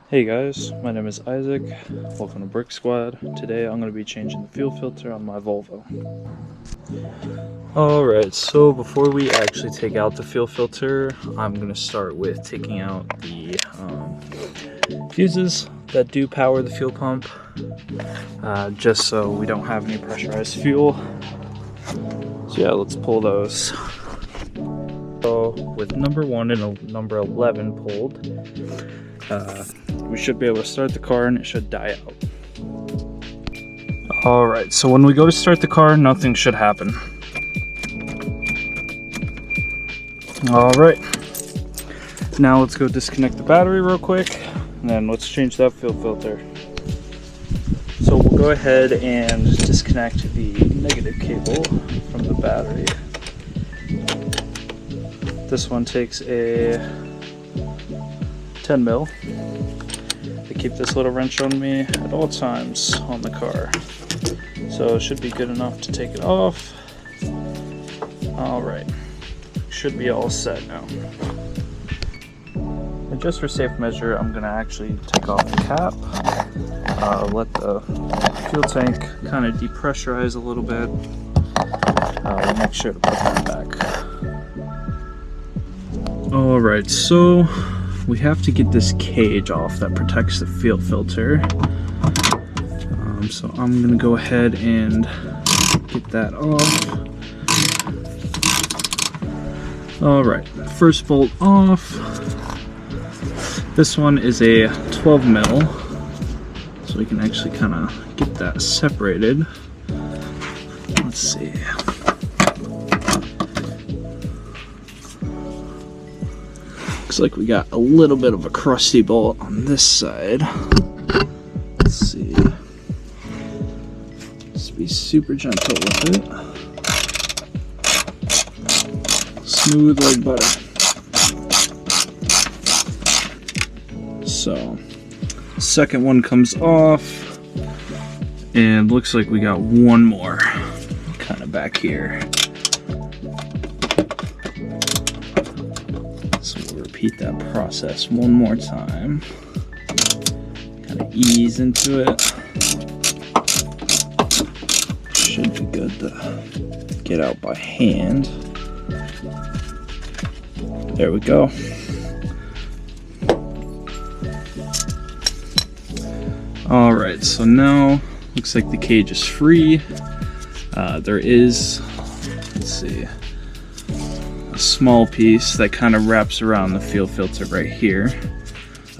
Hey guys, my name is Isaac. Welcome to Brick Squad. Today I'm going to be changing the fuel filter on my Volvo. Alright, so before we actually take out the fuel filter, I'm going to start with taking out the fuses that do power the fuel pump, just so we don't have any pressurized fuel. So yeah, let's pull those. So with number 1 and number 11 pulled, we should be able to start the car and it should die out. Alright, so when we go to start the car, nothing should happen. Alright, now let's go disconnect the battery real quick, and then let's change that fuel filter. So we'll go ahead and disconnect the negative cable from the battery. This one takes a 10 mil. I keep this little wrench on me at all times on the car, so it should be good enough to take it off. Alright, should be all set now. And just for safe measure, I'm going to actually take off the cap, let the fuel tank kind of depressurize a little bit, make sure to put that back. Alright, so we have to get this cage off that protects the fuel filter. So I'm going to go ahead and get that off. Alright, first bolt off. This one is a 12 mil, so we can actually kind of get that separated. Let's see. Looks like we got a little bit of a crusty bolt on this side. Let's see. Just be super gentle with it. Smooth like butter. So, second one comes off, and looks like we got one more kind of back here. So we'll repeat that process one more time. Kind of ease into it. Should be good to get out by hand. There we go. Alright, so now looks like the cage is free. There is, let's see, a small piece that kind of wraps around the fuel filter right here.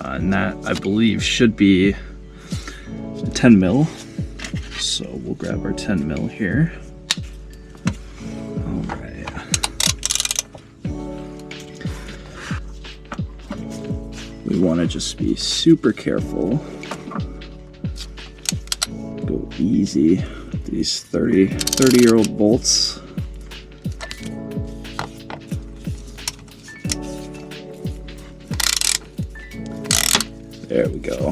And that, I believe, should be a 10 mil. So we'll grab our 10 mil here. Alright. We want to just be super careful. Go easy with these 30-year-old bolts. There we go.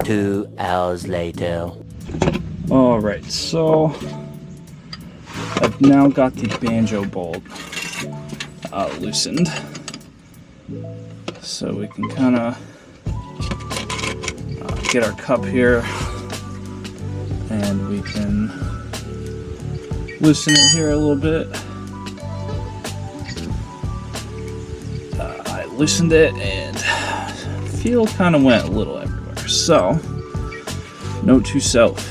Two hours later. Alright, so I've now got the banjo bolt loosened. So we can kind of get our cup here, and we can loosen it here a little bit. I loosened it and feel kind of went a little everywhere. So, note to self,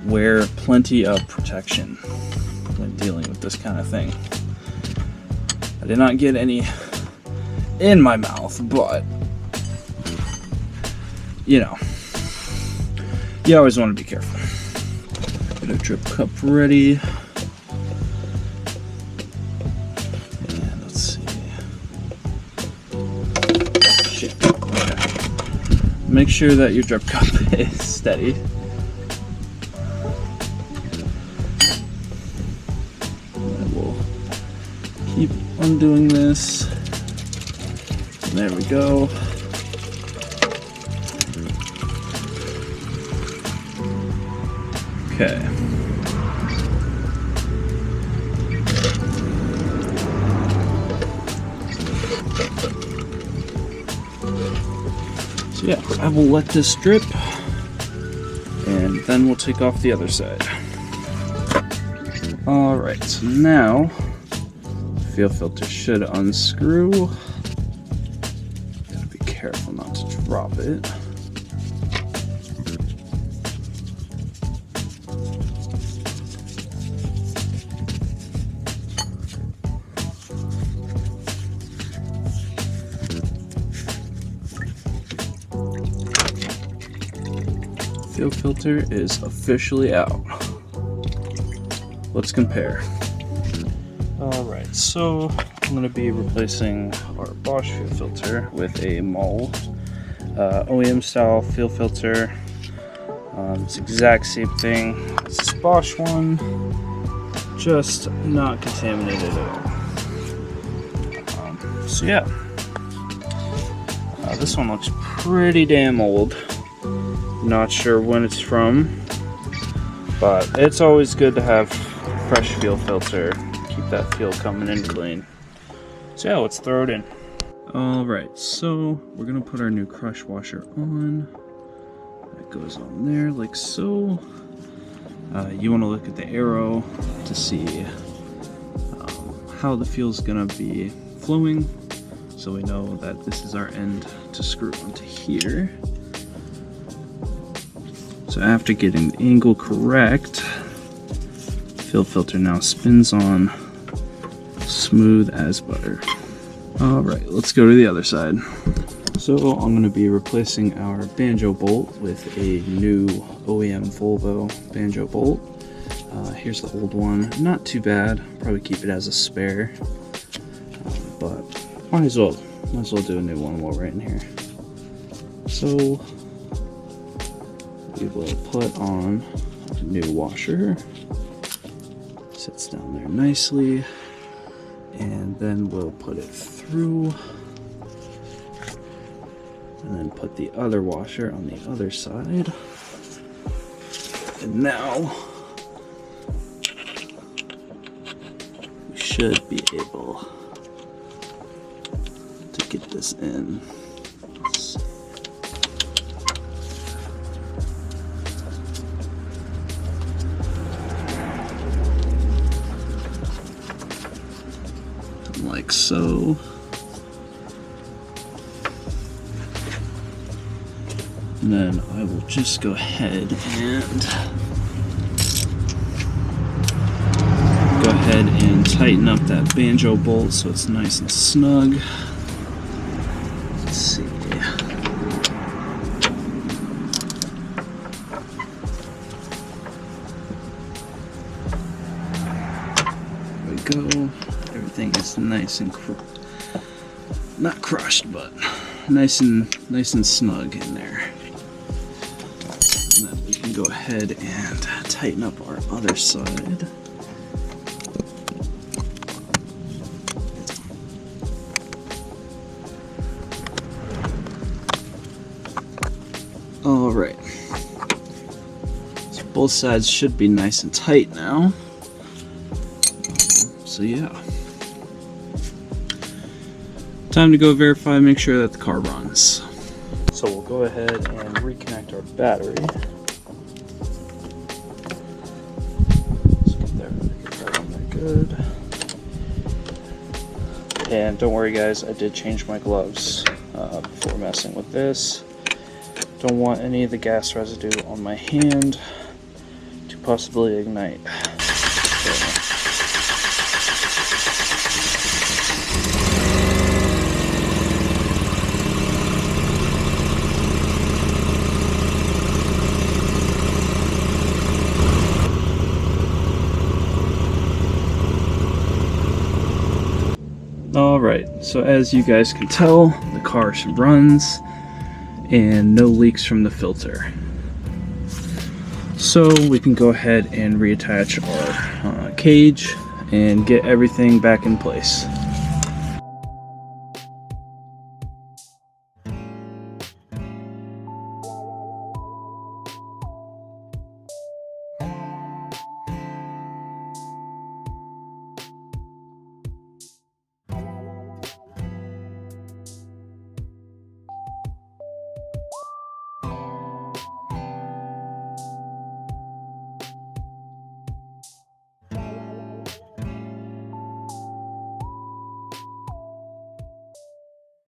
wear plenty of protection when dealing with this kind of thing. I did not get any in my mouth, but you know, you always want to be careful. Get a drip cup ready. And let's see. Shit. Okay. Make sure that your drip cup is steady. And we'll keep undoing this. There we go. Okay. So yeah, I will let this drip, and then we'll take off the other side. Alright, so now the fuel filter should unscrew. Gotta be careful not to drop it. Fuel filter is officially out. Let's compare. Alright, so I'm going to be replacing our Bosch fuel filter with a MOL OEM style fuel filter. It's the exact same thing as this Bosch one, just not contaminated at all. So yeah, this one looks pretty damn old. Not sure when it's from, but it's always good to have fresh fuel filter, keep that fuel coming in clean. So yeah, let's throw it in. Alright, so we're gonna put our new crush washer on. That goes on there like so. You want to look at the arrow to see how the fuel's gonna be flowing, so we know that this is our end to screw onto here. So after getting the angle correct, the fuel filter now spins on smooth as butter. Alright, let's go to the other side. So I'm going to be replacing our banjo bolt with a new OEM Volvo banjo bolt. Here's the old one. Not too bad. Probably keep it as a spare. But might as well do a new one while we're in here. So we will put on a new washer. Sits down there nicely, and then we'll put it through, and then put the other washer on the other side. And now we should be able to get this in. Like so. And then I will just go ahead and tighten up that banjo bolt so it's nice and snug. Let's see. There we go. Everything is nice and not crushed, but nice and snug in there. And then we can go ahead and tighten up our other side. All right. So both sides should be nice and tight now. So yeah. Time to go verify, make sure that the car runs. So we'll go ahead and reconnect our battery. Let's get that on there good. And don't worry guys, I did change my gloves before messing with this. Don't want any of the gas residue on my hand to possibly ignite. Alright, so as you guys can tell, the car runs and no leaks from the filter. So we can go ahead and reattach our cage and get everything back in place.